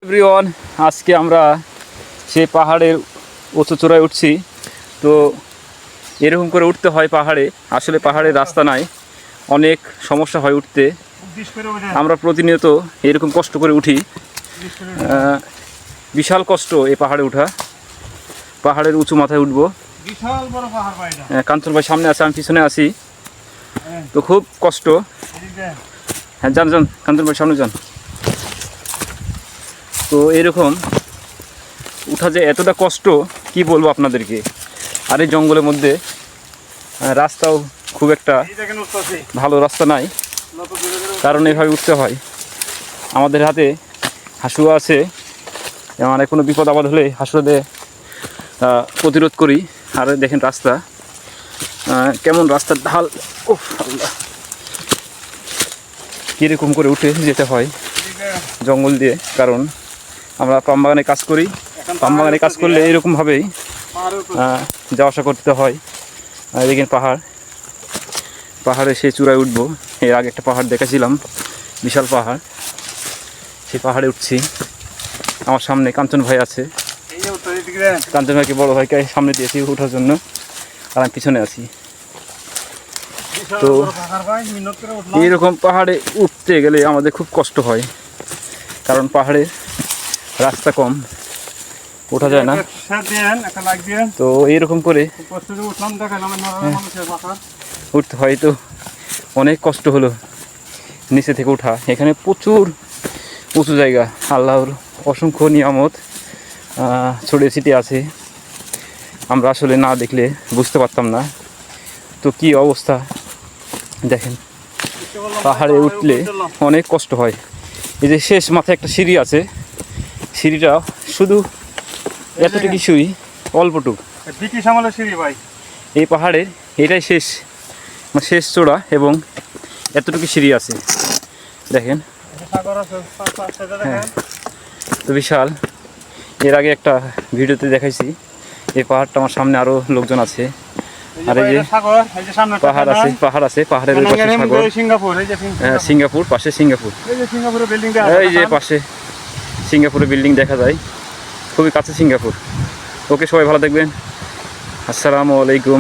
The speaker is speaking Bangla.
এভরিওয়ান, আজকে আমরা সেই পাহাড়ের উঁচু চূড়ায় উঠছি। তো এরকম করে উঠতে হয় পাহাড়ে। আসলে পাহাড়ে রাস্তা নাই, অনেক সমস্যা হয় উঠতে। আমরা প্রতিনিয়ত এরকম কষ্ট করে উঠি। বিশাল কষ্ট এই পাহাড়ে ওঠা। পাহাড়ের উঁচু মাথায় উঠবো। কাঞ্চন ভাই সামনে আছে, আমি পিছনে আছি। তো খুব কষ্ট। হ্যাঁ, যান যান কাঞ্চন ভাই, সামনে যান। তো এরকম উঠা যে এতটা কষ্ট কি বলবো আপনাদেরকে। আর এই জঙ্গলের মধ্যে রাস্তাও খুব একটা ভালো রাস্তা নাই, কারণ এভাবে উঠতে হয়। আমাদের হাতে হাসুয়া আছে, মানে কোনো বিপদ আপদ হলে হাসুয়া দিয়ে প্রতিরোধ করি। আর দেখেন রাস্তা কেমন, রাস্তার ঢাল, উফ আল্লাহ, কীরকম করে উঠে যেতে হয় জঙ্গল দিয়ে। কারণ আমরা পাম বাগানে কাজ করি, পাম বাগানে কাজ করলে এরকমভাবেই যাওয়া আসা করতে হয়। দেখেন পাহাড়ে সেই চূড়ায় উঠবো। এর আগে একটা পাহাড় দেখেছিলাম, বিশাল পাহাড়, সেই পাহাড়ে উঠছি। আমার সামনে কাঞ্চন ভাই আছে, কাঞ্চন ভাইকে বড় ভাইকে সামনে দিয়েছি ওঠার জন্য, আর আমি পিছনে আছি। তো এইরকম পাহাড়ে উঠতে গেলে আমাদের খুব কষ্ট হয়, কারণ পাহাড়ে রাস্তা কম, ওঠা যায় না। তো এইরকম করে উঠতে হয়। তো অনেক কষ্ট হলো নিচে থেকে ওঠা। এখানে প্রচুর উঁচু জায়গা, আল্লাহর অসংখ্য নিয়ামত ছড়িয়ে ছিটিয়ে আছে। আমরা আসলে না দেখলে বুঝতে পারতাম না। তো কি অবস্থা দেখেন, পাহাড়ে উঠলে অনেক কষ্ট হয়। এই যে শেষ মাথায় একটা সিঁড়ি আছে, সিঁড়িটা শুধু এতটুকু সিঁড়ি, অল্পটুক ব্রিটিশ আমলের সিঁড়ি ভাই। এই পাহাড়ের এটাই শেষ চূড়া, এবং এতটুকু সিঁড়ি আছে দেখেন। হ্যাঁ, তো বিশাল। এর আগে একটা ভিডিওতে দেখাইছি এই পাহাড়টা। আমার সামনে আরও লোকজন আছে, আর এই যে পাহাড় আছে, পাহাড়ের ওই পাশে সাগর। সিঙ্গাপুর, পাশে সিঙ্গাপুর, এই যে পাশে সিঙ্গাপুরের বিল্ডিং দেখা যায়, খুবই কাছে সিঙ্গাপুর। ওকে, সবাই ভালো থাকবেন, আসসালামু আলাইকুম।